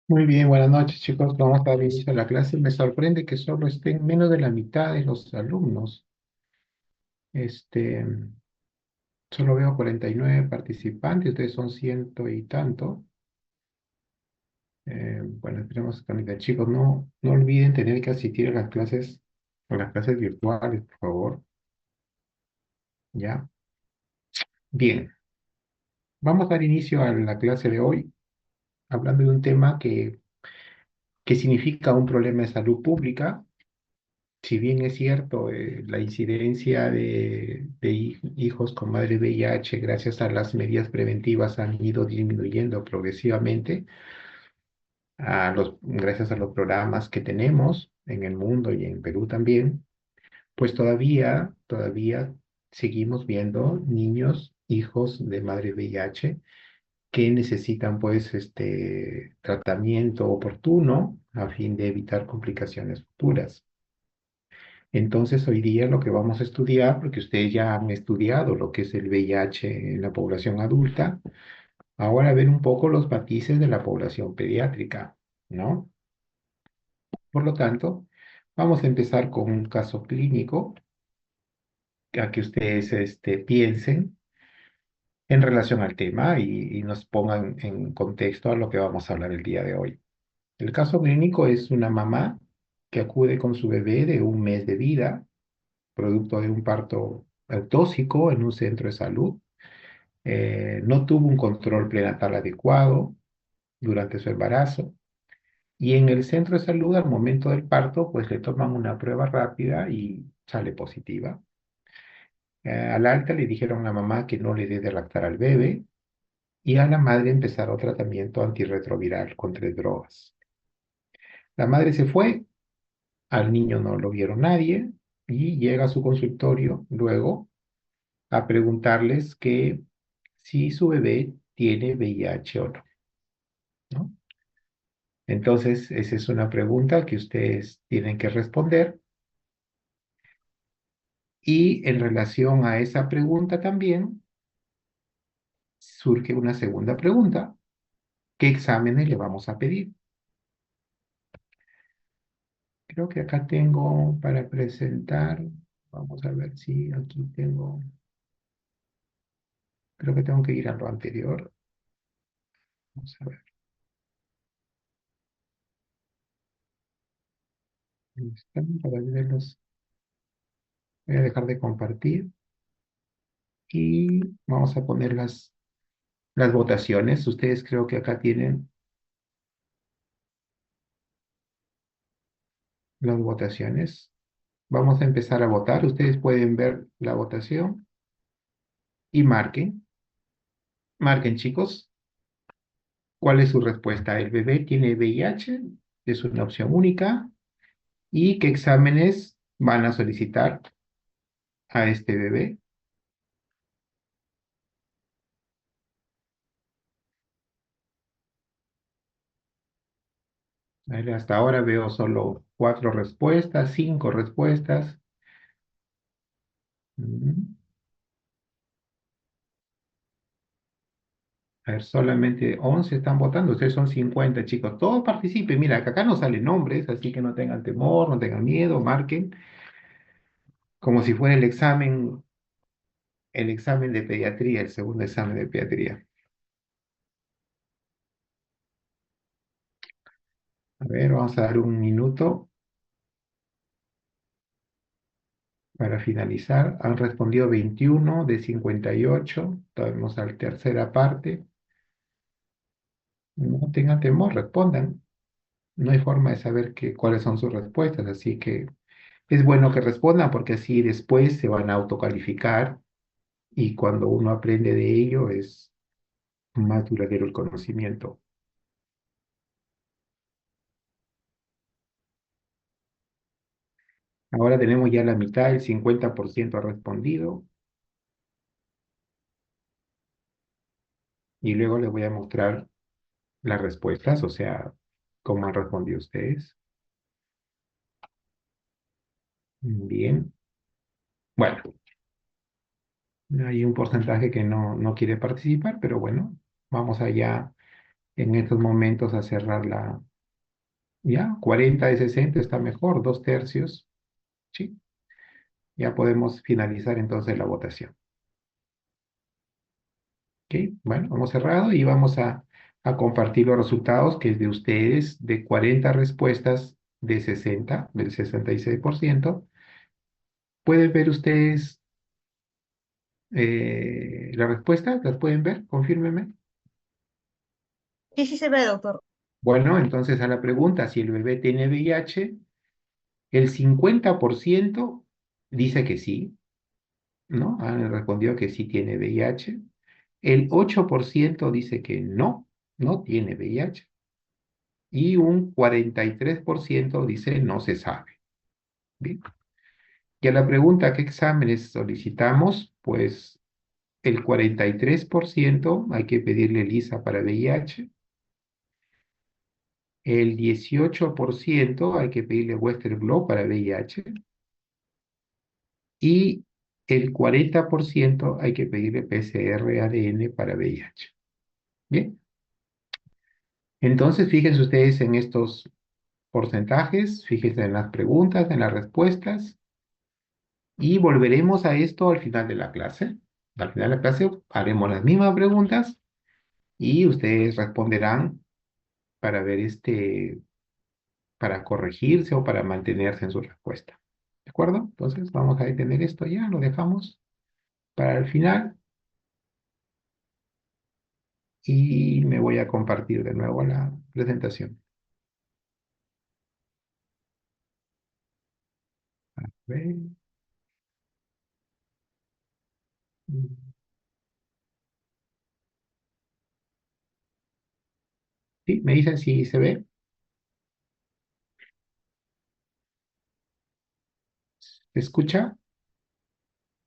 Muy bien, buenas noches, chicos. Vamos a dar inicio a la clase. Me sorprende que solo estén menos de la mitad de los alumnos. Este, Solo veo 49 participantes, ustedes son ciento y tanto. Bueno, esperemos que chicos, no olviden tener que asistir a las clases virtuales, por favor. ¿Ya? Bien, vamos a dar inicio a la clase de hoy, hablando de un tema que significa un problema de salud pública. Si bien es cierto, la incidencia de hijos con madre VIH gracias a las medidas preventivas han ido disminuyendo progresivamente gracias a los programas que tenemos en el mundo y en Perú también, pues todavía seguimos viendo niños, hijos de madre VIH que necesitan pues tratamiento oportuno a fin de evitar complicaciones futuras. Entonces, hoy día lo que vamos a estudiar, porque ustedes ya han estudiado lo que es el VIH en la población adulta, ahora ver un poco los matices de la población pediátrica, ¿no? Por lo tanto, vamos a empezar con un caso clínico a que ustedes piensen en relación al tema y nos pongan en contexto a lo que vamos a hablar el día de hoy. El caso clínico es una mamá que acude con su bebé de un mes de vida producto de un parto ectóxico en un centro de salud. No tuvo un control prenatal adecuado durante su embarazo y en el centro de salud al momento del parto pues le toman una prueba rápida y sale positiva. Al alta le dijeron a la mamá que no le dé de lactar al bebé y a la madre empezaron tratamiento antirretroviral con 3 drogas. La madre se fue, al niño no lo vieron nadie y llega a su consultorio luego a preguntarles que si su bebé tiene VIH o no, ¿no? Entonces, esa es una pregunta que ustedes tienen que responder. Y en relación a esa pregunta también surge una segunda pregunta. ¿Qué exámenes le vamos a pedir? Creo que acá tengo para presentar. Vamos a ver si aquí tengo. Creo que tengo que ir a lo anterior. Vamos a ver. ¿Dónde están? Para verlos. Voy a dejar de compartir y vamos a poner las votaciones. Ustedes creo que acá tienen las votaciones. Vamos a empezar a votar. Ustedes pueden ver la votación y marquen. Marquen, chicos. ¿Cuál es su respuesta? ¿El bebé tiene VIH? Es una opción única. ¿Y qué exámenes van a solicitar a este bebé? A ver, hasta ahora veo solo 4 respuestas, 5 respuestas. Mm. A ver, solamente 11 están votando. Ustedes son 50, chicos. Todos participen. Mira, que acá no salen nombres, así que no tengan temor, no tengan miedo, marquen como si fuera el examen de pediatría, el segundo examen de pediatría. A ver, vamos a dar un minuto para finalizar. Han respondido 21 de 58. Vamos a la tercera parte. No tengan temor, respondan. No hay forma de saber cuáles son sus respuestas, así que es bueno que respondan porque así después se van a autocalificar y cuando uno aprende de ello es más duradero el conocimiento. Ahora tenemos ya la mitad, el 50% ha respondido y luego les voy a mostrar las respuestas, o sea, cómo han respondido ustedes. Bien. Bueno, hay un porcentaje que no quiere participar, pero bueno, vamos allá en estos momentos a cerrar ya, 40 de 60 está mejor, 2/3, ¿sí? Ya podemos finalizar entonces la votación. ¿Ok? Bueno, hemos cerrado y vamos a compartir los resultados que es de ustedes, de 40 respuestas de 60, del 66%. ¿Pueden ver ustedes las respuestas? ¿Las pueden ver? Confírmeme. Sí, sí se ve, doctor. Bueno, entonces a la pregunta si el bebé tiene VIH, el 50% dice que sí, ¿no? Han respondido que sí tiene VIH. El 8% dice que no, no tiene VIH. Y un 43% dice no se sabe. Bien. Y a la pregunta ¿qué exámenes solicitamos? Pues el 43% hay que pedirle ELISA para VIH. El 18% hay que pedirle Western blot para VIH. Y el 40% hay que pedirle PCR ADN para VIH. Bien. Entonces, fíjense ustedes en estos porcentajes, fíjense en las preguntas, en las respuestas, y volveremos a esto al final de la clase. Al final de la clase haremos las mismas preguntas y ustedes responderán para ver para corregirse o para mantenerse en su respuesta. ¿De acuerdo? Entonces vamos a detener esto ya, lo dejamos para el final y me voy a compartir de nuevo la presentación. A ver. Sí, me dicen si se ve. ¿Se escucha?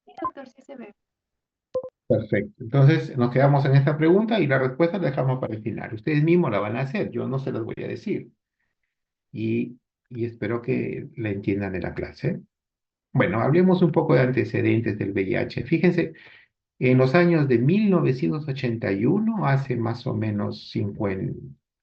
Sí, doctor, sí se ve. Perfecto. Entonces nos quedamos en esta pregunta y la respuesta la dejamos para el final. Ustedes mismos la van a hacer, yo no se las voy a decir. Y, y espero que la entiendan en la clase. Bueno, hablemos un poco de antecedentes del VIH. Fíjense, en los años de 1981, hace más o menos 50,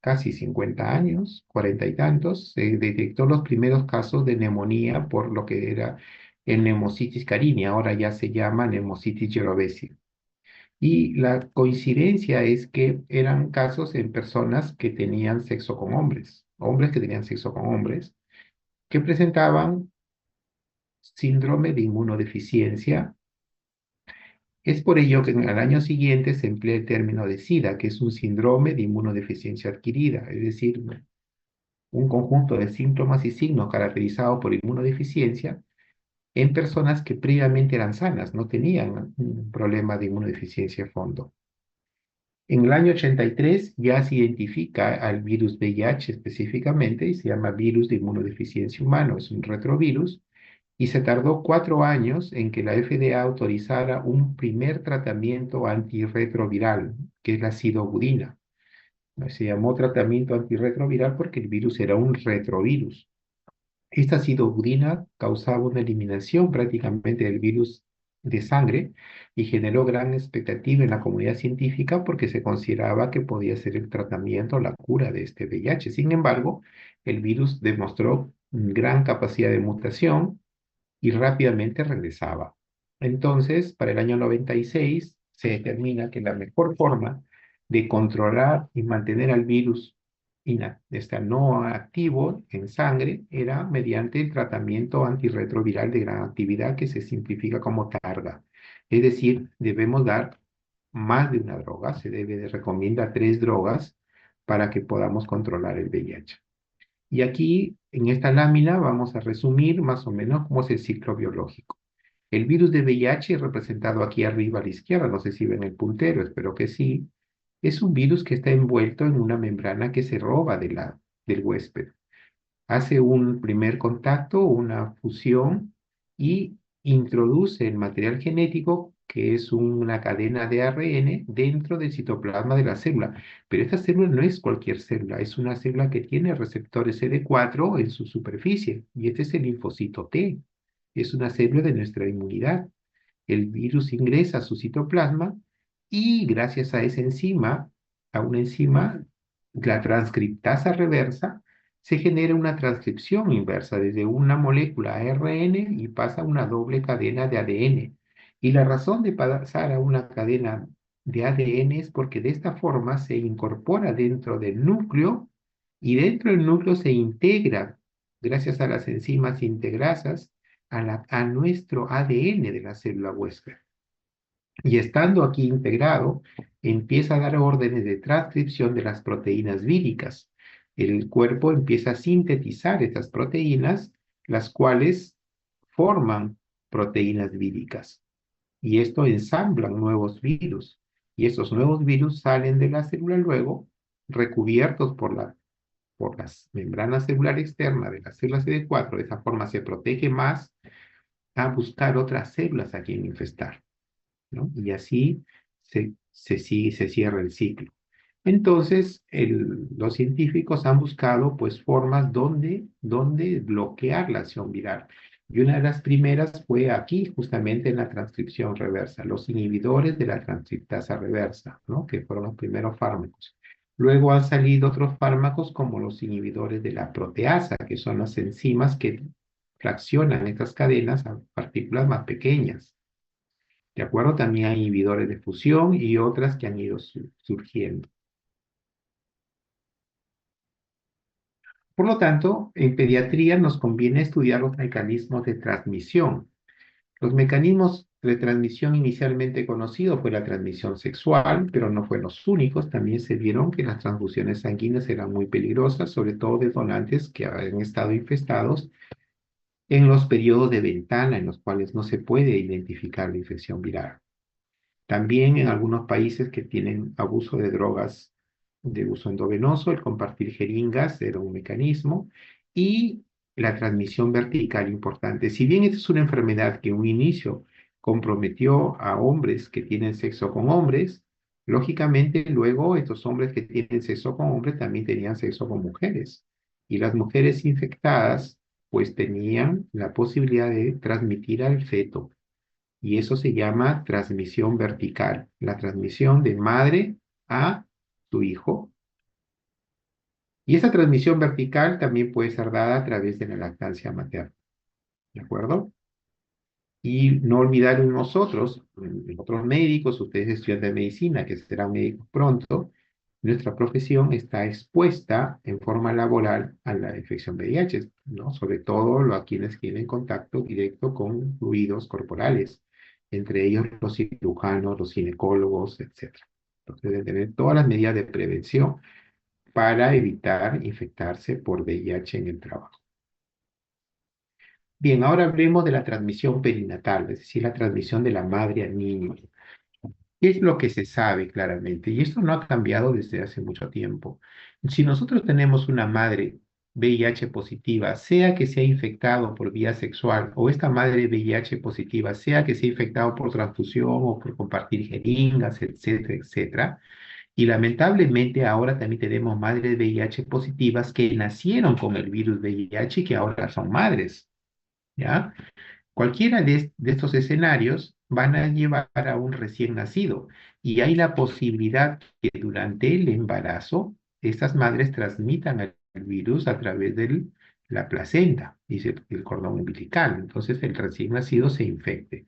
casi 50 años, 40 y tantos, se detectó los primeros casos de neumonía por lo que era el Pneumocystis carini, ahora ya se llama Pneumocystis jirovecii. Y la coincidencia es que eran casos en personas que tenían sexo con hombres, hombres que tenían sexo con hombres, que presentaban síndrome de inmunodeficiencia. Es por ello que en el año siguiente se emplea el término de SIDA, que es un síndrome de inmunodeficiencia adquirida, es decir, un conjunto de síntomas y signos caracterizados por inmunodeficiencia en personas que previamente eran sanas, no tenían un problema de inmunodeficiencia a fondo. En el año 83 ya se identifica al virus VIH específicamente y se llama virus de inmunodeficiencia humano, es un retrovirus, y se tardó 4 años en que la FDA autorizara un primer tratamiento antirretroviral, que es la sidobudina. Se llamó tratamiento antirretroviral porque el virus era un retrovirus. Esta citobudina causaba una eliminación prácticamente del virus de sangre y generó gran expectativa en la comunidad científica porque se consideraba que podía ser el tratamiento, la cura de este VIH. Sin embargo, el virus demostró gran capacidad de mutación y rápidamente regresaba. Entonces, para el año 96 se determina que la mejor forma de controlar y mantener al virus no activo en sangre era mediante el tratamiento antirretroviral de gran actividad que se simplifica como TARGA. Es decir, debemos dar más de una droga, recomienda 3 drogas para que podamos controlar el VIH. Y aquí, en esta lámina, vamos a resumir más o menos cómo es el ciclo biológico. El virus de VIH, representado aquí arriba a la izquierda, no sé si ven el puntero, espero que sí, es un virus que está envuelto en una membrana que se roba del huésped. Hace un primer contacto, una fusión y introduce el material genético, que es una cadena de ARN, dentro del citoplasma de la célula. Pero esta célula no es cualquier célula, es una célula que tiene receptores CD4 en su superficie, y este es el linfocito T. Es una célula de nuestra inmunidad. El virus ingresa a su citoplasma y gracias a esa enzima, a una enzima, la transcriptasa reversa, se genera una transcripción inversa desde una molécula ARN y pasa a una doble cadena de ADN. Y la razón de pasar a una cadena de ADN es porque de esta forma se incorpora dentro del núcleo y dentro del núcleo se integra, gracias a las enzimas integrasas, a nuestro ADN de la célula huésped. Y estando aquí integrado, empieza a dar órdenes de transcripción de las proteínas víricas. El cuerpo empieza a sintetizar estas proteínas, las cuales forman proteínas víricas. Y esto ensamblan nuevos virus. Y esos nuevos virus salen de la célula luego, recubiertos por las membranas celulares externas de la célula CD4. De esa forma se protege más a buscar otras células a quien infestar, ¿no? Y así se cierra el ciclo. Entonces, los científicos han buscado pues formas donde bloquear la acción viral. Y una de las primeras fue aquí, justamente en la transcripción reversa, los inhibidores de la transcriptasa reversa, ¿no? Que fueron los primeros fármacos. Luego han salido otros fármacos como los inhibidores de la proteasa, que son las enzimas que fraccionan estas cadenas a partículas más pequeñas. ¿De acuerdo? También hay inhibidores de fusión y otras que han ido surgiendo. Por lo tanto, en pediatría nos conviene estudiar los mecanismos de transmisión. Los mecanismos de transmisión inicialmente conocidos fue la transmisión sexual, pero no fueron los únicos. También se vieron que las transfusiones sanguíneas eran muy peligrosas, sobre todo de donantes que habían estado infestados en los periodos de ventana en los cuales no se puede identificar la infección viral. También en algunos países que tienen abuso de drogas de uso endovenoso, el compartir jeringas era un mecanismo y la transmisión vertical importante. Si bien esta es una enfermedad que en un inicio comprometió a hombres que tienen sexo con hombres, lógicamente luego estos hombres que tienen sexo con hombres también tenían sexo con mujeres. Y las mujeres infectadas pues tenían la posibilidad de transmitir al feto y eso se llama transmisión vertical, la transmisión de madre a su hijo. Y esa transmisión vertical también puede ser dada a través de la lactancia materna, ¿de acuerdo? Y no olvidar en nosotros, en otros médicos, ustedes estudiantes de medicina, que serán médicos pronto, nuestra profesión está expuesta en forma laboral a la infección VIH, ¿no? Sobre todo a quienes tienen contacto directo con fluidos corporales, entre ellos los cirujanos, los ginecólogos, etcétera. Entonces, deben tener todas las medidas de prevención para evitar infectarse por VIH en el trabajo. Bien, ahora hablemos de la transmisión perinatal, es decir, la transmisión de la madre al niño. ¿Qué es lo que se sabe claramente? Y esto no ha cambiado desde hace mucho tiempo. Si nosotros tenemos una madre VIH positiva, sea que sea infectado por vía sexual, o esta madre VIH positiva, sea que sea infectado por transfusión o por compartir jeringas, etcétera, etcétera, y lamentablemente ahora también tenemos madres VIH positivas que nacieron con el virus VIH y que ahora son madres, ¿ya? Cualquiera de estos escenarios van a llevar a un recién nacido y hay la posibilidad que durante el embarazo estas madres transmitan el virus a través de la placenta, dice el cordón umbilical. Entonces el recién nacido se infecte.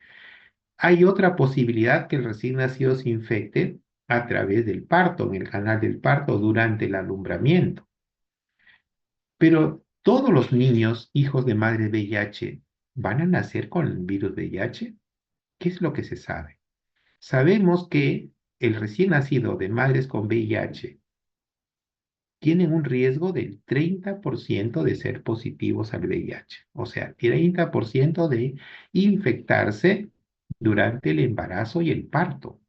Hay otra posibilidad que el recién nacido se infecte a través del parto, en el canal del parto durante el alumbramiento. Pero todos los niños, hijos de madre VIH, ¿van a nacer con el virus VIH? ¿Qué es lo que se sabe? Sabemos que el recién nacido de madres con VIH tienen un riesgo del 30% de ser positivos al VIH. O sea, 30% de infectarse durante el embarazo y el parto.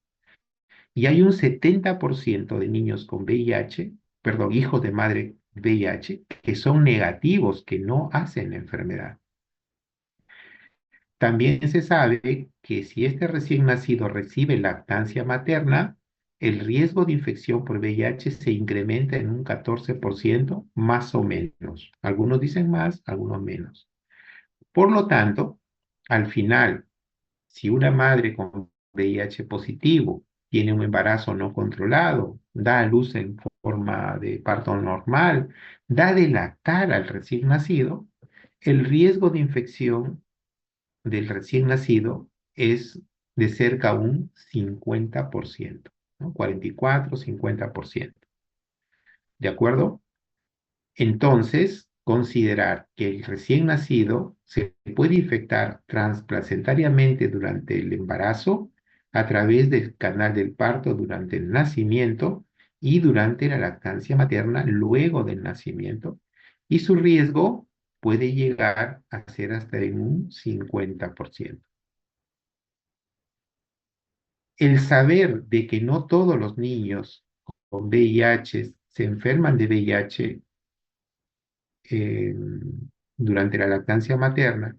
Y hay un 70% de niños con VIH, perdón, hijos de madre VIH, que son negativos, que no hacen la enfermedad. También se sabe que si este recién nacido recibe lactancia materna, el riesgo de infección por VIH se incrementa en un 14% más o menos. Algunos dicen más, algunos menos. Por lo tanto, al final, si una madre con VIH positivo tiene un embarazo no controlado, da a luz en forma de parto normal, da de lactar al recién nacido, el riesgo de infección del recién nacido es de cerca a un 50%, ¿no? 44, 50%. ¿De acuerdo? Entonces, considerar que el recién nacido se puede infectar transplacentariamente durante el embarazo, a través del canal del parto durante el nacimiento y durante la lactancia materna luego del nacimiento, y su riesgo puede llegar a ser hasta en un 50%. El saber de que no todos los niños con VIH se enferman de VIH eh, durante la lactancia materna,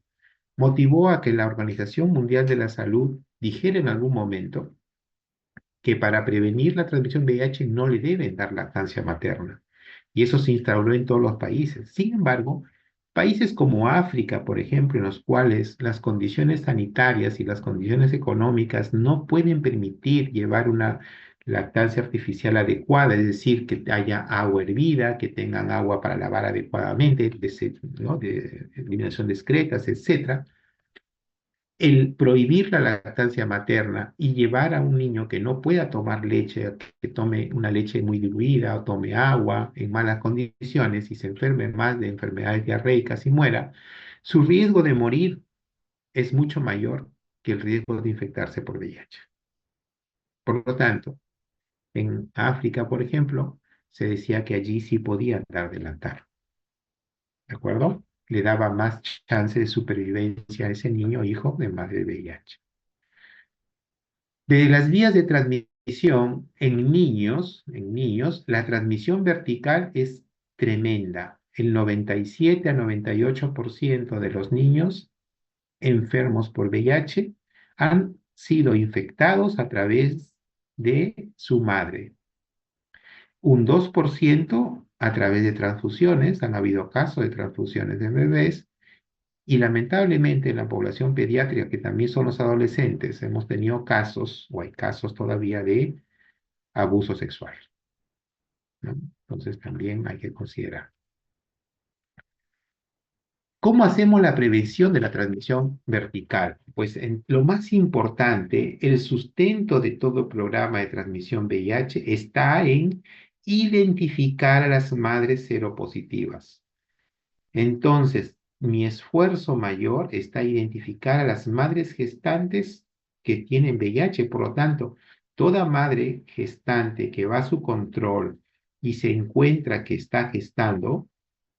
motivó a que la Organización Mundial de la Salud dijera en algún momento que para prevenir la transmisión de VIH no le deben dar lactancia materna. Y eso se instauró en todos los países. Sin embargo, países como África, por ejemplo, en los cuales las condiciones sanitarias y las condiciones económicas no pueden permitir llevar una lactancia artificial adecuada, es decir, que haya agua hervida, que tengan agua para lavar adecuadamente, ¿no? De eliminación de excretas, etcétera. El prohibir la lactancia materna y llevar a un niño que no pueda tomar leche, que tome una leche muy diluida o tome agua en malas condiciones y se enferme más de enfermedades diarreicas y muera, su riesgo de morir es mucho mayor que el riesgo de infectarse por VIH. Por lo tanto, en África, por ejemplo, se decía que allí sí podían dar de lactar, ¿de acuerdo? Le daba más chance de supervivencia a ese niño o hijo de madre VIH. De las vías de transmisión en niños, la transmisión vertical es tremenda. El 97 a 98% de los niños enfermos por VIH han sido infectados a través de su madre. Un 2% a través de transfusiones, han habido casos de transfusiones de bebés, y lamentablemente en la población pediátrica, que también son los adolescentes, hemos tenido casos, o hay casos todavía de abuso sexual, ¿no? Entonces también hay que considerar. ¿Cómo hacemos la prevención de la transmisión vertical? Pues lo más importante, el sustento de todo programa de transmisión VIH está en identificar a las madres seropositivas. Entonces, mi esfuerzo mayor está identificar a las madres gestantes que tienen VIH. Por lo tanto, toda madre gestante que va a su control y se encuentra que está gestando,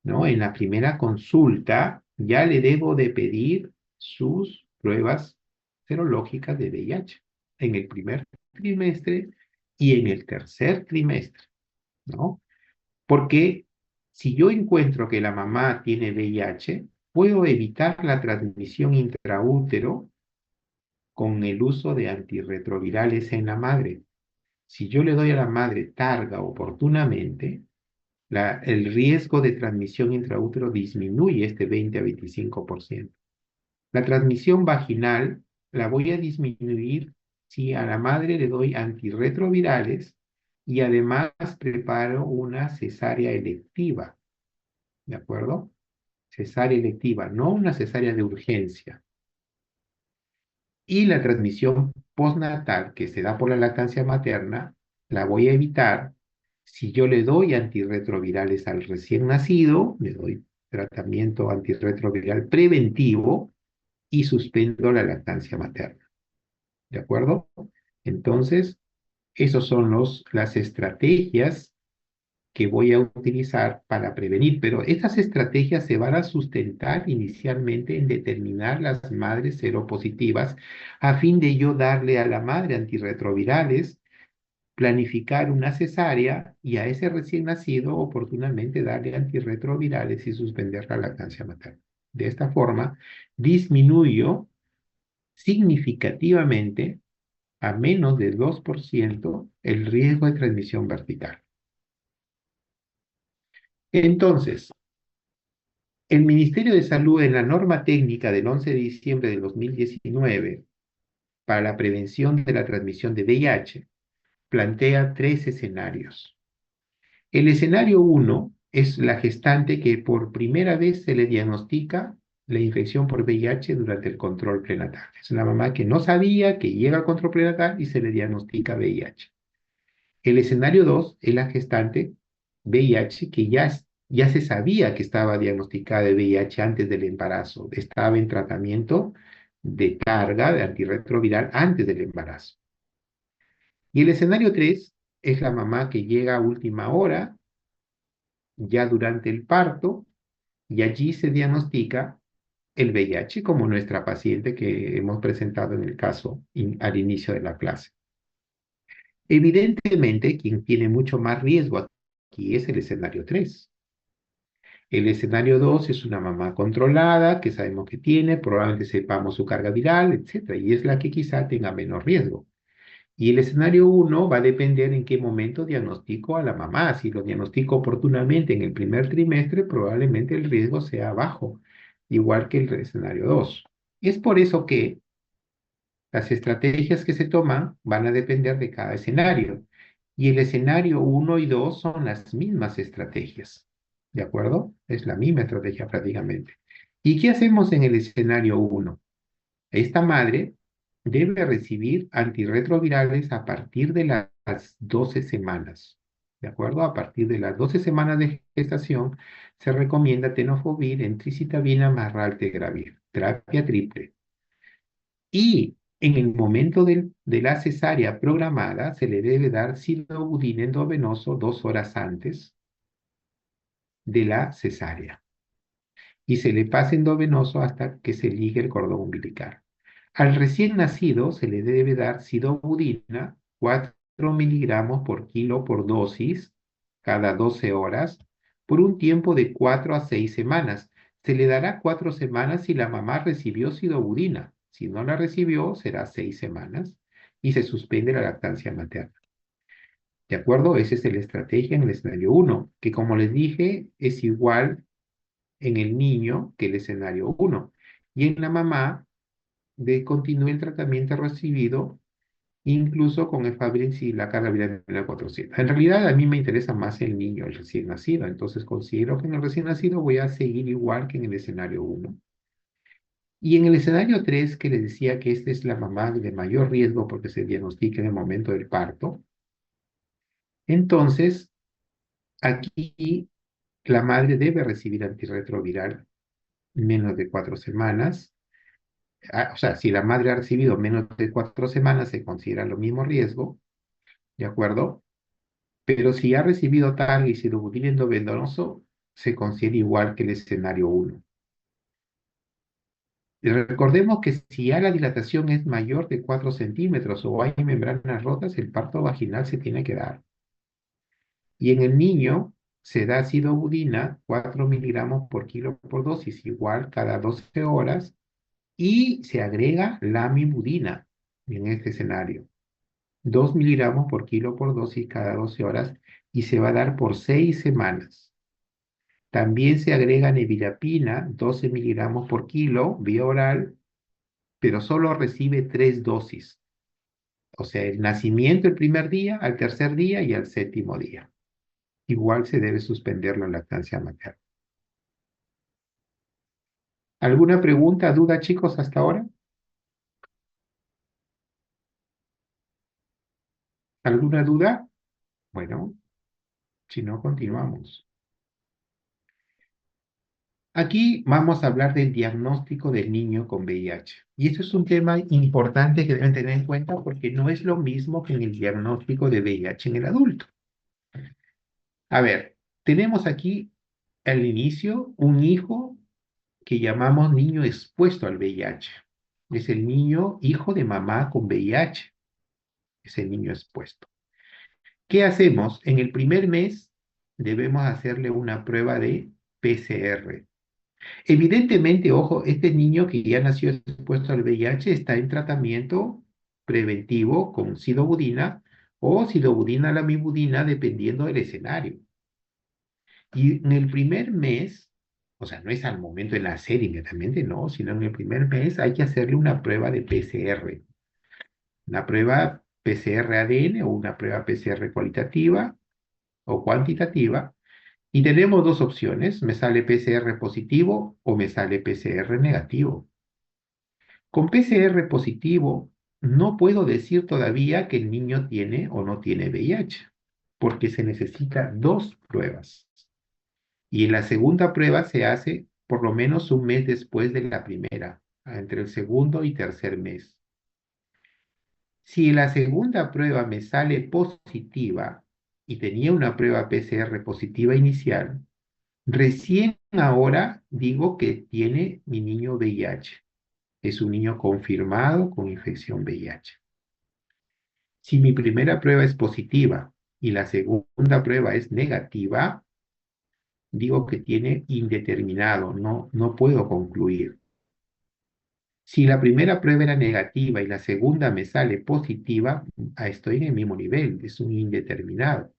¿no? En la primera consulta ya le debo de pedir sus pruebas serológicas de VIH en el primer trimestre y en el tercer trimestre, ¿no? Porque si yo encuentro que la mamá tiene VIH, puedo evitar la transmisión intraútero con el uso de antirretrovirales en la madre. Si yo le doy a la madre Targa oportunamente, el riesgo de transmisión intraútero disminuye este 20 a 25%. La transmisión vaginal la voy a disminuir si a la madre le doy antirretrovirales y además preparo una cesárea electiva, ¿de acuerdo? Cesárea electiva, no una cesárea de urgencia. Y la transmisión postnatal que se da por la lactancia materna, la voy a evitar si yo le doy antirretrovirales al recién nacido, le doy tratamiento antirretroviral preventivo y suspendo la lactancia materna. ¿De acuerdo? Entonces, esos son las estrategias que voy a utilizar para prevenir, pero estas estrategias se van a sustentar inicialmente en determinar las madres seropositivas a fin de yo darle a la madre antirretrovirales, planificar una cesárea y a ese recién nacido oportunamente darle antirretrovirales y suspender la lactancia materna. De esta forma, disminuyo significativamente a menos del 2% el riesgo de transmisión vertical. Entonces, el Ministerio de Salud, en la norma técnica del 11 de diciembre de 2019 para la prevención de la transmisión de VIH, plantea tres escenarios. El escenario uno es la gestante que por primera vez se le diagnostica la infección por VIH durante el control prenatal. Es una mamá que no sabía que llega al control prenatal y se le diagnostica VIH. El escenario 2 es la gestante VIH que ya se sabía que estaba diagnosticada de VIH antes del embarazo, estaba en tratamiento de carga de antirretroviral antes del embarazo. Y el escenario 3 es la mamá que llega a última hora, ya durante el parto, y allí se diagnostica el VIH como nuestra paciente que hemos presentado en el caso al inicio de la clase. Evidentemente, quien tiene mucho más riesgo aquí es el escenario 3. El escenario 2 es una mamá controlada, que sabemos que tiene, probablemente sepamos su carga viral, etcétera, y es la que quizá tenga menos riesgo. Y el escenario 1 va a depender en qué momento diagnostico a la mamá. Si lo diagnostico oportunamente en el primer trimestre, probablemente el riesgo sea bajo, igual que el escenario 2. Es por eso que las estrategias que se toman van a depender de cada escenario. Y el escenario 1 y 2 son las mismas estrategias. ¿De acuerdo? Es la misma estrategia prácticamente. ¿Y qué hacemos en el escenario 1? Esta madre debe recibir antirretrovirales a partir de las 12 semanas. ¿De acuerdo? A partir de las 12 semanas de gestación se recomienda tenofovir, entricitabina más raltegravir, terapia triple. Y en el momento de la cesárea programada se le debe dar silobudina endovenoso 2 horas antes de la cesárea y se le pasa endovenoso hasta que se ligue el cordón umbilical. Al recién nacido se le debe dar silobudina 4 miligramos por kilo por dosis cada 12 horas por un tiempo de 4 a 6 semanas. Se le dará 4 semanas si la mamá recibió silobudina. Si no la recibió, será 6 semanas y se suspende la lactancia materna. ¿De acuerdo? Esa es la estrategia en el escenario 1, que como les dije, es igual en el niño que el escenario 1. Y en la mamá, de continúe el tratamiento recibido, incluso con efavirenz y la carga viral 400. En realidad, a mí me interesa más el niño, el recién nacido. Entonces, considero que en el recién nacido voy a seguir igual que en el escenario 1. Y en el escenario 3, que les decía que esta es la mamá de mayor riesgo porque se diagnostica en el momento del parto, entonces, aquí la madre debe recibir antirretroviral menos de 4 semanas. O sea, si la madre ha recibido menos de 4 semanas, se considera lo mismo riesgo, ¿de acuerdo? Pero si ha recibido tal y silobudina endovenoso, se considera igual que el escenario 1. Y recordemos que si ya la dilatación es mayor de 4 centímetros o hay membranas rotas, el parto vaginal se tiene que dar. Y en el niño se da silobudina 4 miligramos por kilo por dosis, igual cada 12 horas, y se agrega lamivudina en este escenario. 2 miligramos por kilo por dosis cada 12 horas y se va a dar por 6 semanas. También se agrega nevirapina, 12 miligramos por kilo, vía oral, pero solo recibe 3 dosis. O sea, el nacimiento el primer día, al tercer día y al séptimo día. Igual se debe suspender la lactancia materna. ¿Alguna pregunta, duda, chicos, hasta ahora? ¿Alguna duda? Bueno, si no, continuamos. Aquí vamos a hablar del diagnóstico del niño con VIH. Y esto es un tema importante que deben tener en cuenta porque no es lo mismo que en el diagnóstico de VIH en el adulto. A ver, tenemos aquí al inicio un hijo que llamamos niño expuesto al VIH. Es el niño hijo de mamá con VIH. Es el niño expuesto. ¿Qué hacemos? En el primer mes debemos hacerle una prueba de PCR. Evidentemente, ojo, este niño que ya nació expuesto al VIH está en tratamiento preventivo con silobudina o silobudina lamivudina dependiendo del escenario. Y en el primer mes, o sea, no es al momento de nacer inmediatamente, no, sino en el primer mes hay que hacerle una prueba de PCR, una prueba PCR ADN o una prueba PCR cualitativa o cuantitativa, y tenemos dos opciones, me sale PCR positivo o me sale PCR negativo. Con PCR positivo no puedo decir todavía que el niño tiene o no tiene VIH, porque se necesita dos pruebas. Y la segunda prueba se hace por lo menos un mes después de la primera, entre el segundo y tercer mes. Si la segunda prueba me sale positiva y tenía una prueba PCR positiva inicial, recién ahora digo que tiene mi niño VIH. Es un niño confirmado con infección VIH. Si mi primera prueba es positiva y la segunda prueba es negativa, digo que tiene indeterminado, no puedo concluir. Si la primera prueba era negativa y la segunda me sale positiva, estoy en el mismo nivel, es un indeterminado.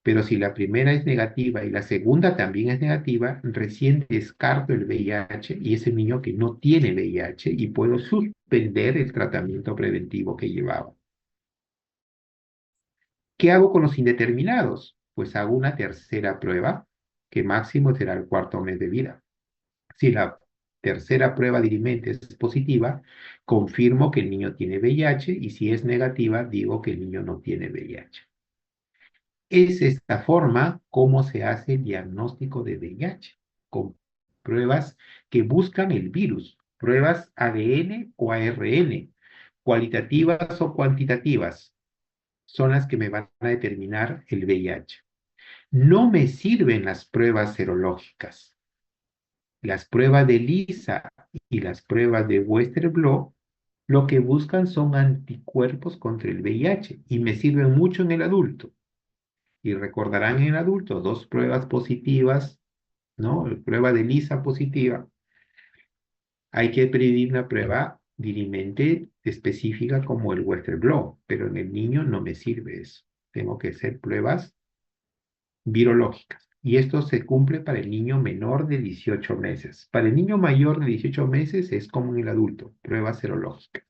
Pero si la primera es negativa y la segunda también es negativa, recién descarto el VIH y es el niño que no tiene VIH y puedo suspender el tratamiento preventivo que llevaba. ¿Qué hago con los indeterminados? Pues hago una tercera prueba, que máximo será el cuarto mes de vida. Si la tercera prueba dirimente es positiva, confirmo que el niño tiene VIH y si es negativa, digo que el niño no tiene VIH. Es esta forma como se hace el diagnóstico de VIH, con pruebas que buscan el virus, pruebas ADN o ARN, cualitativas o cuantitativas, son las que me van a determinar el VIH. No me sirven las pruebas serológicas. Las pruebas de Lisa y las pruebas de Western blot lo que buscan son anticuerpos contra el VIH y me sirven mucho en el adulto. Y recordarán en el adulto dos pruebas positivas, ¿no? Prueba de Lisa positiva. Hay que pedir una prueba dirimente específica como el Western blot, pero en el niño no me sirve eso. Tengo que hacer pruebas virológicas. Y esto se cumple para el niño menor de 18 meses. Para el niño mayor de 18 meses es como en el adulto, prueba serológica.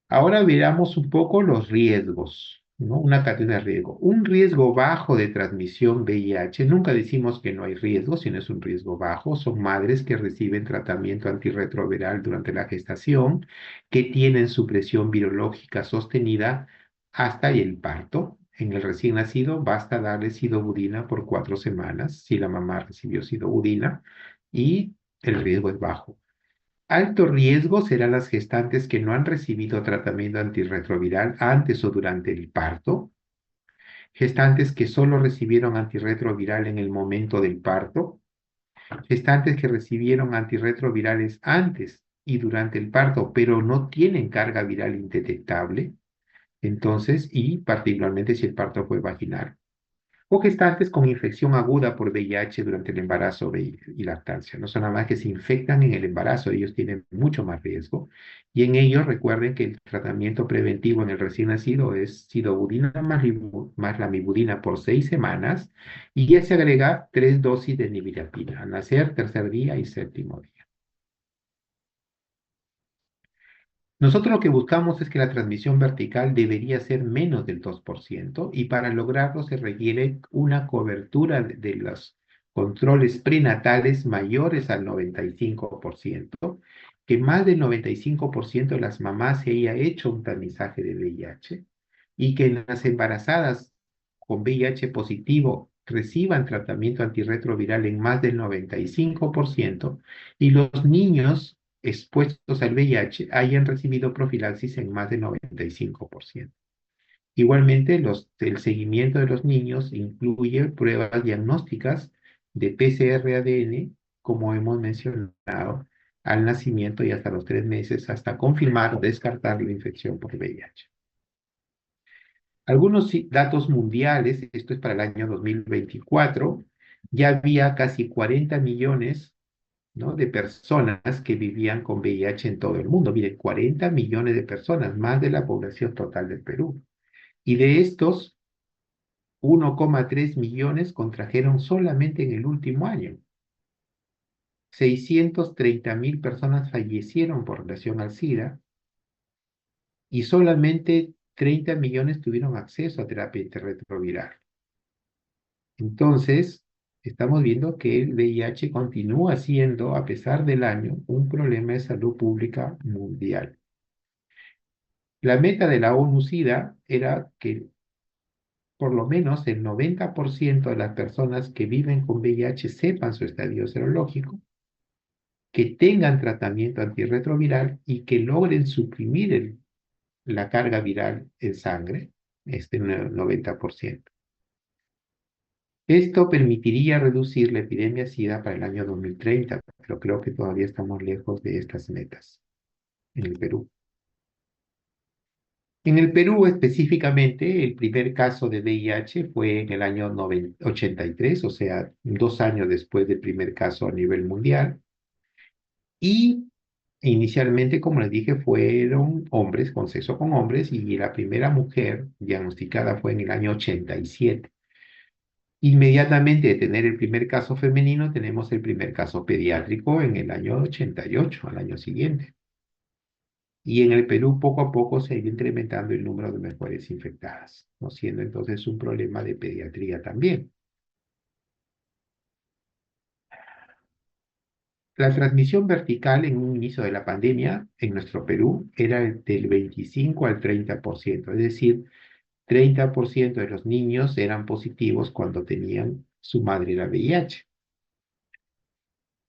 Ahora veamos un poco los riesgos, ¿no? Una cadena de riesgo. Un riesgo bajo de transmisión VIH, nunca decimos que no hay riesgo, sino es un riesgo bajo. Son madres que reciben tratamiento antirretroviral durante la gestación, que tienen su presión virológica sostenida hasta el parto. En el recién nacido basta darle sidobudina por 4 semanas si la mamá recibió sidobudina y el riesgo es bajo. Alto riesgo serán las gestantes que no han recibido tratamiento antirretroviral antes o durante el parto, gestantes que solo recibieron antirretroviral en el momento del parto, gestantes que recibieron antirretrovirales antes y durante el parto, pero no tienen carga viral indetectable, entonces, y particularmente si el parto fue vaginal. O gestantes con infección aguda por VIH durante el embarazo y lactancia. No son nada más que se infectan en el embarazo, ellos tienen mucho más riesgo. Y en ellos recuerden que el tratamiento preventivo en el recién nacido es sidobudina más lamivudina por 6 semanas y ya se agrega 3 dosis de nibirapina al nacer, tercer día y séptimo día. Nosotros lo que buscamos es que la transmisión vertical debería ser menos del 2% y para lograrlo se requiere una cobertura de los controles prenatales mayores al 95%, que más del 95% de las mamás se haya hecho un tamizaje de VIH y que las embarazadas con VIH positivo reciban tratamiento antirretroviral en más del 95% y los niños expuestos al VIH hayan recibido profilaxis en más del 95%. Igualmente, el seguimiento de los niños incluye pruebas diagnósticas de PCR-ADN, como hemos mencionado, al nacimiento y hasta los 3 meses, hasta confirmar o descartar la infección por VIH. Algunos datos mundiales, esto es para el año 2024, ya había casi 40 millones, ¿no?, de personas que vivían con VIH en todo el mundo. Miren, 40 millones de personas, más de la población total del Perú. Y de estos, 1,3 millones contrajeron solamente en el último año. 630.000 personas fallecieron por relación al SIDA y solamente 30 millones tuvieron acceso a terapia antirretroviral. Entonces, estamos viendo que el VIH continúa siendo, a pesar del año, un problema de salud pública mundial. La meta de la ONU-SIDA era que por lo menos el 90% de las personas que viven con VIH sepan su estadio serológico, que tengan tratamiento antirretroviral y que logren suprimir la carga viral en sangre, este 90%. Esto permitiría reducir la epidemia SIDA para el año 2030, pero creo que todavía estamos lejos de estas metas en el Perú. En el Perú específicamente, el primer caso de VIH fue en el año 83, o sea, 2 años después del primer caso a nivel mundial. Y inicialmente, como les dije, fueron hombres con sexo con hombres y la primera mujer diagnosticada fue en el año 87. Inmediatamente de tener el primer caso femenino, tenemos el primer caso pediátrico en el año 88, al año siguiente. Y en el Perú poco a poco se ha ido incrementando el número de mujeres infectadas, ¿no? Siendo entonces un problema de pediatría también. La transmisión vertical en un inicio de la pandemia en nuestro Perú era del 25 al 30%, es decir, 30% de los niños eran positivos cuando tenían su madre la VIH.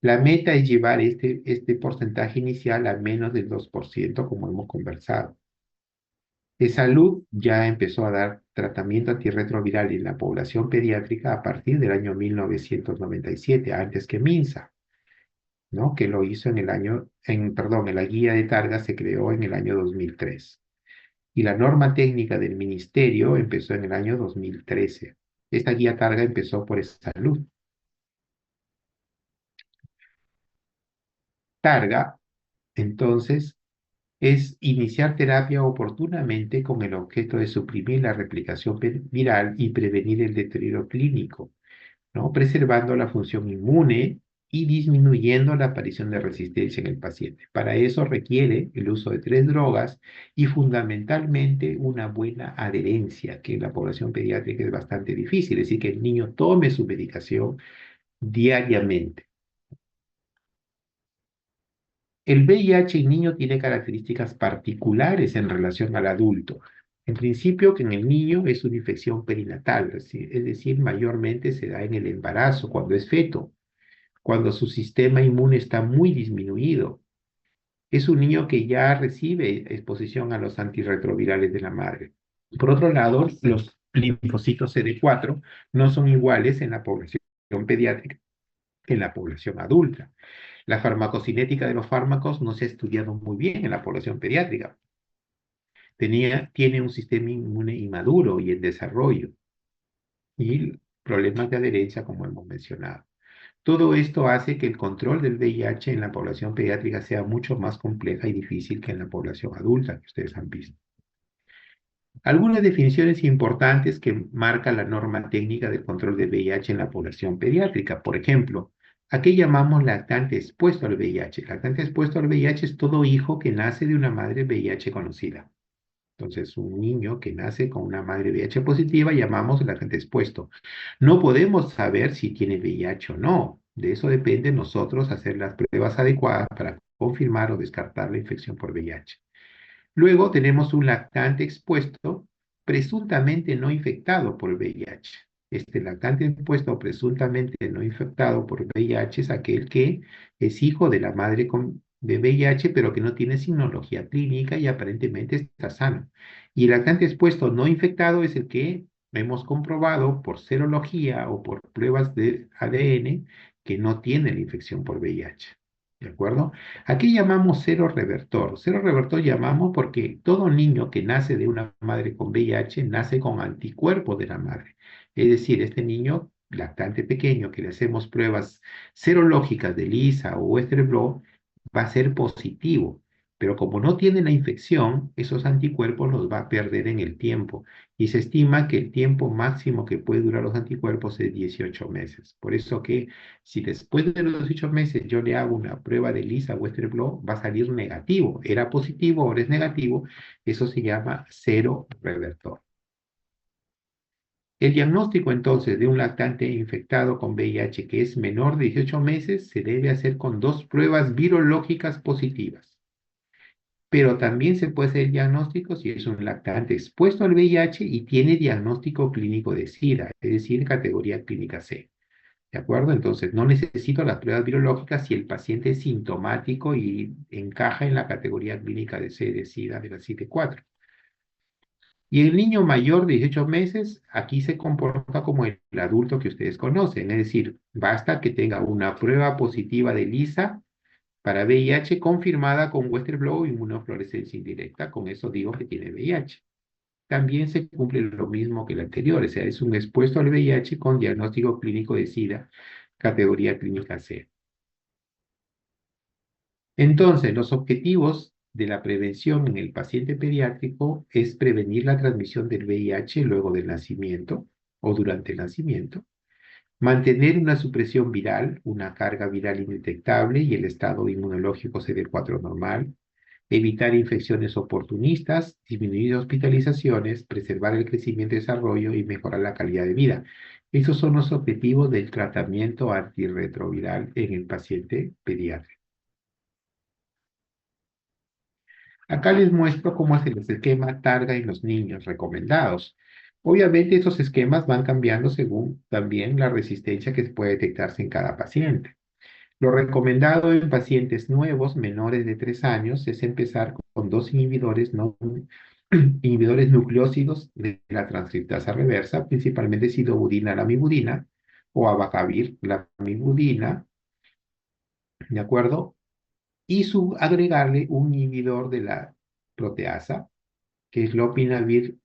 La meta es llevar este porcentaje inicial a menos del 2%, como hemos conversado. De salud ya empezó a dar tratamiento antirretroviral en la población pediátrica a partir del año 1997, antes que MINSA, ¿no? Que lo hizo en la guía de Targa se creó en el año 2003. Y la norma técnica del ministerio empezó en el año 2013. Esta guía Targa empezó por salud. Targa, entonces, es iniciar terapia oportunamente con el objeto de suprimir la replicación viral y prevenir el deterioro clínico, ¿no? Preservando la función inmune y disminuyendo la aparición de resistencia en el paciente. Para eso requiere el uso de 3 drogas y fundamentalmente una buena adherencia, que en la población pediátrica es bastante difícil, es decir, que el niño tome su medicación diariamente. El VIH en niño tiene características particulares en relación al adulto. En principio, que en el niño es una infección perinatal, es decir, mayormente se da en el embarazo, cuando es feto, cuando su sistema inmune está muy disminuido. Es un niño que ya recibe exposición a los antirretrovirales de la madre. Por otro lado, los linfocitos CD4 no son iguales en la población pediátrica que en la población adulta. La farmacocinética de los fármacos no se ha estudiado muy bien en la población pediátrica. Tiene un sistema inmune inmaduro y en desarrollo y problemas de adherencia, como hemos mencionado. Todo esto hace que el control del VIH en la población pediátrica sea mucho más compleja y difícil que en la población adulta, que ustedes han visto. Algunas definiciones importantes que marca la norma técnica del control del VIH en la población pediátrica. Por ejemplo, ¿a qué llamamos lactante expuesto al VIH? Lactante expuesto al VIH es todo hijo que nace de una madre VIH conocida. Entonces, un niño que nace con una madre VIH positiva llamamos lactante expuesto. No podemos saber si tiene VIH o no. De eso depende nosotros hacer las pruebas adecuadas para confirmar o descartar la infección por VIH. Luego tenemos un lactante expuesto presuntamente no infectado por VIH. Este lactante expuesto presuntamente no infectado por VIH es aquel que es hijo de la madre de VIH, pero que no tiene signología clínica y aparentemente está sano. Y el lactante expuesto no infectado es el que hemos comprobado por serología o por pruebas de ADN que no tiene la infección por VIH. ¿De acuerdo? Aquí llamamos cero revertor. Cero revertor llamamos porque todo niño que nace de una madre con VIH nace con anticuerpos de la madre. Es decir, este niño lactante pequeño que le hacemos pruebas serológicas de ELISA o Western blot va a ser positivo. Pero como no tiene la infección, esos anticuerpos los va a perder en el tiempo. Y se estima que el tiempo máximo que puede durar los anticuerpos es 18 meses. Por eso que si después de los 18 meses yo le hago una prueba de ELISA Western blot, va a salir negativo. Era positivo, ahora es negativo. Eso se llama cero revertor. El diagnóstico entonces de un lactante infectado con VIH que es menor de 18 meses se debe hacer con dos pruebas virológicas positivas. Pero también se puede hacer el diagnóstico si es un lactante expuesto al VIH y tiene diagnóstico clínico de SIDA, es decir, categoría clínica C. ¿De acuerdo? Entonces, no necesito las pruebas virológicas si el paciente es sintomático y encaja en la categoría clínica de C de SIDA de la CID4. Y el niño mayor de 18 meses, aquí se comporta como el adulto que ustedes conocen, es decir, basta que tenga una prueba positiva de ELISA para VIH confirmada con Western blot o inmunofluorescencia indirecta. Con eso digo que tiene VIH. También se cumple lo mismo que el anterior, o sea, es un expuesto al VIH con diagnóstico clínico de SIDA, categoría clínica C. Entonces, los objetivos de la prevención en el paciente pediátrico es prevenir la transmisión del VIH luego del nacimiento o durante el nacimiento, mantener una supresión viral, una carga viral indetectable y el estado inmunológico CD4 normal, evitar infecciones oportunistas, disminuir hospitalizaciones, preservar el crecimiento y desarrollo y mejorar la calidad de vida. Esos son los objetivos del tratamiento antirretroviral en el paciente pediátrico. Acá les muestro cómo hacer el esquema Targa en los niños recomendados. Obviamente esos esquemas van cambiando según también la resistencia que puede detectarse en cada paciente. Lo recomendado en pacientes nuevos menores de 3 años es empezar con dos inhibidores, inhibidores nucleósidos de la transcriptasa reversa, principalmente sidobudina lamivudina o abacavir lamivudina, ¿de acuerdo? Y agregarle un inhibidor de la proteasa, que es lopinavir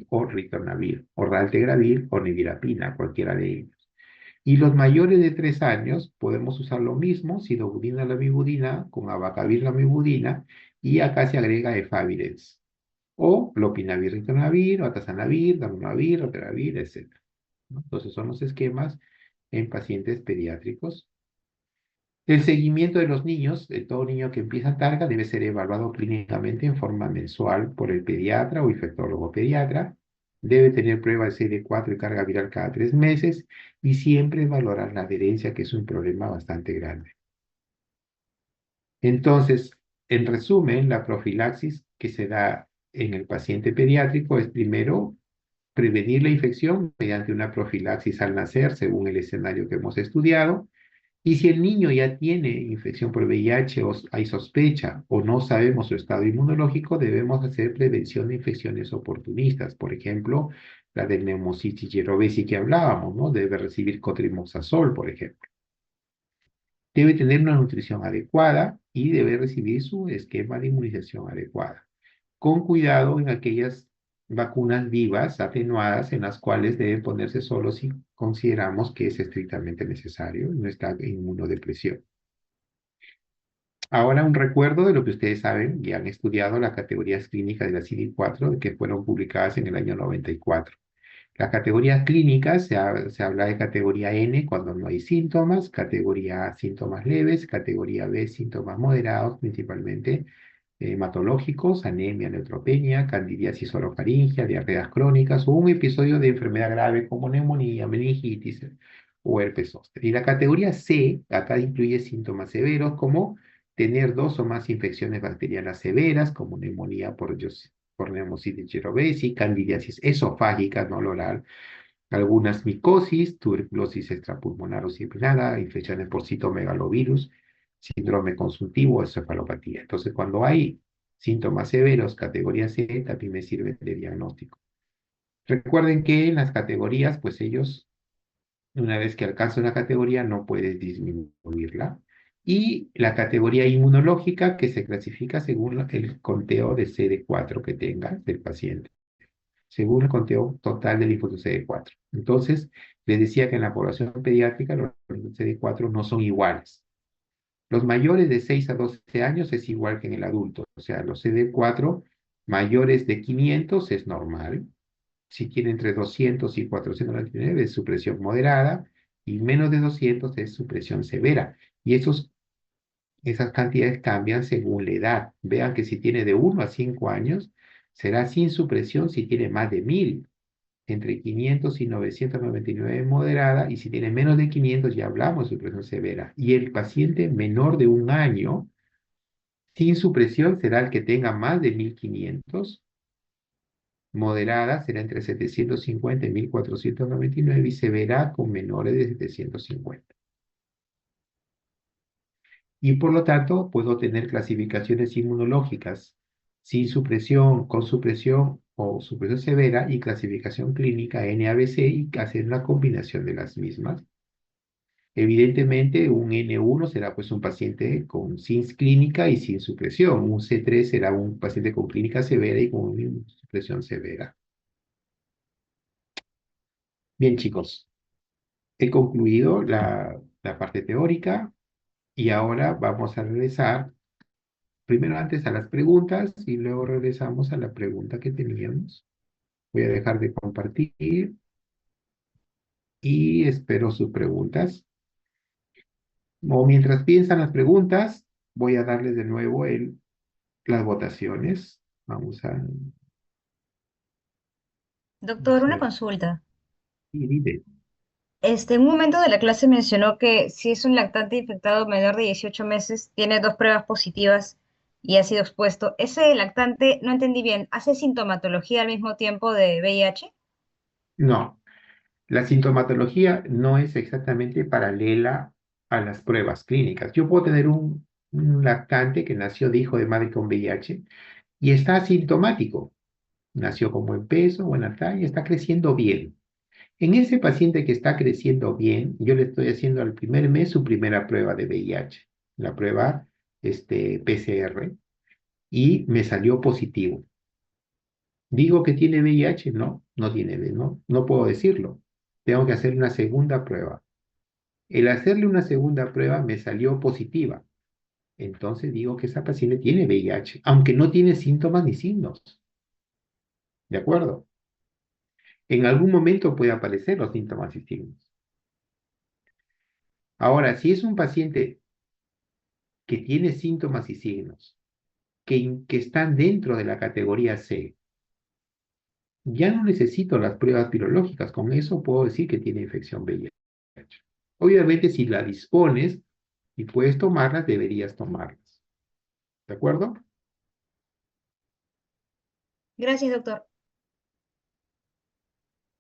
o ritonavir, o raltegravir o nevirapina, cualquiera de ellos. Y los mayores de 3 años podemos usar lo mismo, sidobudina lamivudina con abacavir lamivudina, y acá se agrega efavirenz, o lopinavir ritonavir, o atazanavir, darunavir, oteravir, etc. ¿No? Entonces son los esquemas en pacientes pediátricos. El seguimiento de los niños, de todo niño que empieza Targa, debe ser evaluado clínicamente en forma mensual por el pediatra o infectólogo pediatra. Debe tener prueba de CD4 y carga viral cada 3 meses y siempre valorar la adherencia, que es un problema bastante grande. Entonces, en resumen, la profilaxis que se da en el paciente pediátrico es primero prevenir la infección mediante una profilaxis al nacer, según el escenario que hemos estudiado. Y si el niño ya tiene infección por VIH o hay sospecha o no sabemos su estado inmunológico, debemos hacer prevención de infecciones oportunistas. Por ejemplo, la de Pneumocystis jirovecii que hablábamos, ¿no? Debe recibir cotrimoxazol, por ejemplo. Debe tener una nutrición adecuada y debe recibir su esquema de inmunización adecuada. Con cuidado en aquellas vacunas vivas, atenuadas, en las cuales deben ponerse solo si consideramos que es estrictamente necesario en nuestra inmunodepresión. Ahora un recuerdo de lo que ustedes saben y han estudiado las categorías clínicas de la CD4 que fueron publicadas en el año 94. Las categorías clínicas se habla de categoría N cuando no hay síntomas, categoría A síntomas leves, categoría B síntomas moderados, principalmente hematológicos, anemia, neutropenia, candidiasis orofaringia, diarreas crónicas o un episodio de enfermedad grave como neumonía, meningitis o herpes zóster. Y la categoría C, acá incluye síntomas severos como tener 2 o más infecciones bacterianas severas como neumonía por Pneumocystis jirovecii, candidiasis esofágica no oral, algunas micosis, tuberculosis extrapulmonar o simulada, infecciones por citomegalovirus, síndrome consultivo, encefalopatía. Entonces, cuando hay síntomas severos, categoría C, también me sirve de diagnóstico. Recuerden que en las categorías, pues ellos, una vez que alcanza una categoría, no puedes disminuirla. Y la categoría inmunológica, que se clasifica según el conteo de CD4 que tenga del paciente, según el conteo total del linfocitos CD4. Entonces, les decía que en la población pediátrica los linfocitos CD4 no son iguales. Los mayores de 6 a 12 años es igual que en el adulto, o sea, los CD4 mayores de 500 es normal. Si tiene entre 200 y 499 es supresión moderada y menos de 200 es supresión severa. Y esas cantidades cambian según la edad. Vean que si tiene de 1 a 5 años, será sin supresión si tiene más de 1000. Entre 500 y 999 moderada, y si tiene menos de 500 ya hablamos de supresión severa. Y el paciente menor de 1 año, sin supresión, será el que tenga más de 1500. Moderada será entre 750 y 1499 y severa con menores de 750. Y por lo tanto, puedo tener clasificaciones inmunológicas sin supresión, con supresión o supresión severa y clasificación clínica NABC y hacer una combinación de las mismas. Evidentemente, un N1 será pues un paciente con sin clínica y sin supresión. Un C3 será un paciente con clínica severa y con supresión severa. Bien, chicos, he concluido la parte teórica y ahora vamos a regresar primero antes a las preguntas y luego regresamos a la pregunta que teníamos. Voy a dejar de compartir y espero sus preguntas. O mientras piensan las preguntas, voy a darles de nuevo las votaciones. Vamos a Doctor, una hacer. consulta. Y dime. En un momento de la clase mencionó que si es un lactante infectado menor de 18 meses, tiene dos pruebas positivas y ha sido expuesto. Ese lactante, no entendí bien, ¿hace sintomatología al mismo tiempo de VIH? No, la sintomatología no es exactamente paralela a las pruebas clínicas. Yo puedo tener un lactante que nació de hijo de madre con VIH y está asintomático. Nació con buen peso, buena talla, está creciendo bien. En ese paciente que está creciendo bien, yo le estoy haciendo al primer mes su primera prueba de VIH, la prueba PCR, y me salió positivo. ¿Digo que tiene VIH? No, no tiene, no puedo decirlo. Tengo que hacer una segunda prueba. El hacerle una segunda prueba me salió positiva. Entonces digo que esa paciente tiene VIH, aunque no tiene síntomas ni signos. ¿De acuerdo? En algún momento puede aparecer los síntomas y signos. Ahora, si es un paciente que tiene síntomas y signos, que están dentro de la categoría C, ya no necesito las pruebas virológicas. Con eso puedo decir que tiene infección VIH. Obviamente, si la dispones y puedes tomarlas, deberías tomarlas. ¿De acuerdo? Gracias, doctor.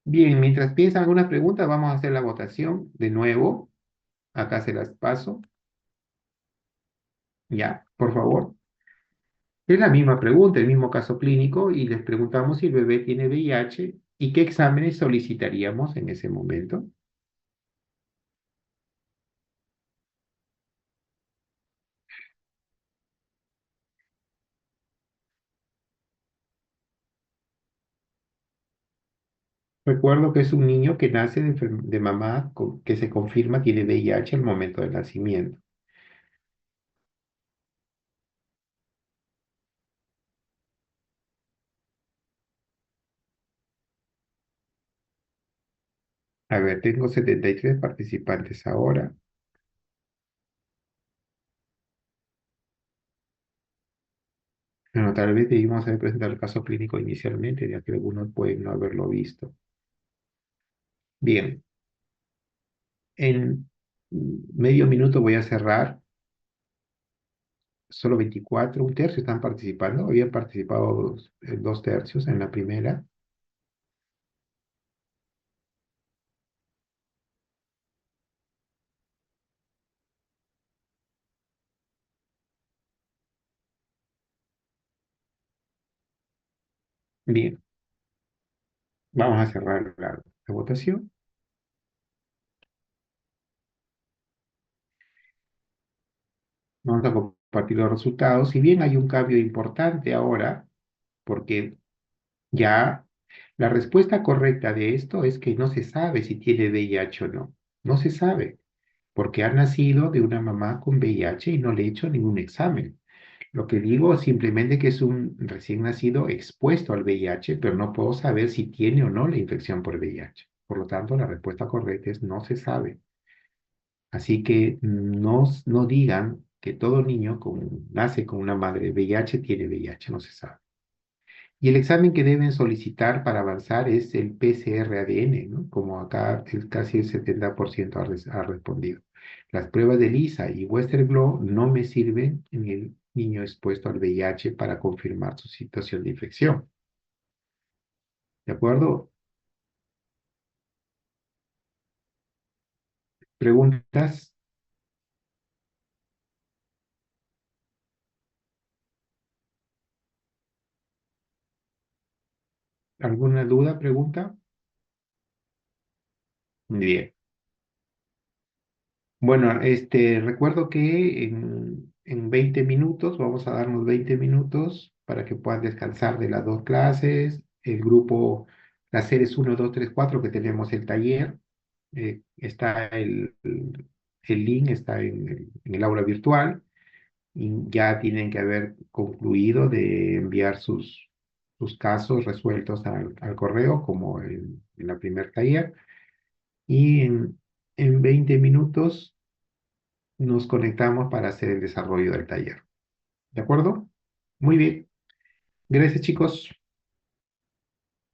Bien, mientras piensan alguna pregunta, vamos a hacer la votación de nuevo. Acá se las paso. Ya, por favor. Es la misma pregunta, el mismo caso clínico, y les preguntamos si el bebé tiene VIH y qué exámenes solicitaríamos en ese momento. Recuerdo que es un niño que nace de mamá que se confirma tiene VIH al momento del nacimiento. A ver, tengo 73 participantes ahora. Bueno, tal vez debimos haber presentado el caso clínico inicialmente, ya que algunos pueden no haberlo visto. Bien, en medio minuto voy a cerrar. Solo 24, un tercio están participando. Habían participado dos tercios en la primera. Bien, vamos a cerrar la votación. Vamos a compartir los resultados. Si bien hay un cambio importante ahora, porque ya la respuesta correcta de esto es que no se sabe si tiene VIH o no. No se sabe, porque ha nacido de una mamá con VIH y no le he hecho ningún examen. Lo que digo es simplemente que es un recién nacido expuesto al VIH, pero no puedo saber si tiene o no la infección por VIH. Por lo tanto, la respuesta correcta es no se sabe. Así que no digan que todo niño nace con una madre VIH tiene VIH, no se sabe. Y el examen que deben solicitar para avanzar es el PCR-ADN, ¿no? Como acá casi el 70% ha respondido. Las pruebas de Lisa y Western blot no me sirven en el niño expuesto al VIH para confirmar su situación de infección. ¿De acuerdo? ¿Preguntas? ¿Alguna duda, pregunta? Bien. Bueno, recuerdo que en 20 minutos, vamos a darnos 20 minutos para que puedan descansar de las dos clases. El grupo, las series 1, 2, 3, 4 que tenemos el taller, está el link, está en el aula virtual y ya tienen que haber concluido de enviar sus casos resueltos al correo, como en la primer taller. Y en 20 minutos nos conectamos para hacer el desarrollo del taller. ¿De acuerdo? Muy bien. Gracias, chicos.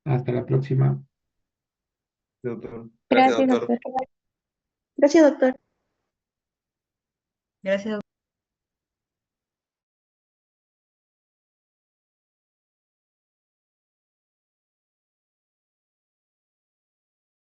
Hasta la próxima. Doctor. Gracias, Gracias, doctor. doctor. Gracias, doctor. Gracias.